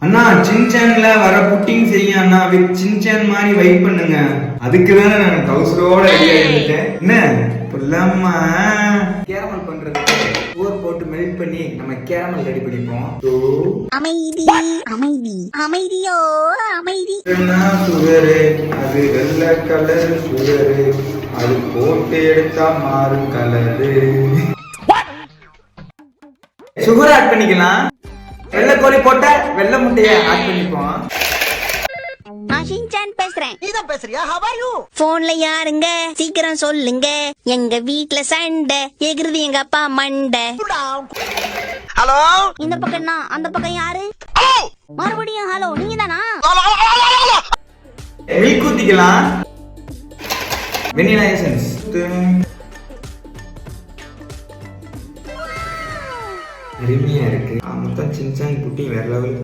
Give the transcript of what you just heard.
அண்ணா சின்சான்ல வர புட்டிங் செய்ய அண்ணா with Shinchan மாதிரி வெயிட் பண்ணுங்க. அதுக்கு தானே நான் டவுசரோட ரெடி ஆகிட்டேன். என்ன புல்லம்மா கேரமல் பண்றதுக்கு ஊர் போட்டு மெல்ட் பண்ணி நம்ம கேரமல் ரெடி பண்ணிப்போம். அமைதி அமைதி அமைதியோ அமைதி. சுகரு அது வெள்ளை கலர் சுகரு, அது போட்டு எடுத்தா மாறு கலரு. சுகர் ஆட் பண்ணிக்கலாம். வெள்ளை கோழி போட்ட வெள்ளை முட்டைய ஆட் பண்ணிப்போம். நான் ஷின்சான் பேசுறேன். நீதான் பேசுறியா? How are you? போன்ல யாருங்க சீக்கிரம் சொல்லுங்க. எங்க வீட்ல சண்டை எகிருது எங்க அப்பா மண்டை. ஹலோ, இந்த பக்கம் நான், அந்த பக்கம் யாரு? மறுபடியும் ஹலோ, நீங்க தானா? மில்க் ஊத்திக்கலாம். வெனிலா எசன்ஸ் அருமையா இருக்கு. மொத்தம் சின்சான் புட்டி வேற லெவல்.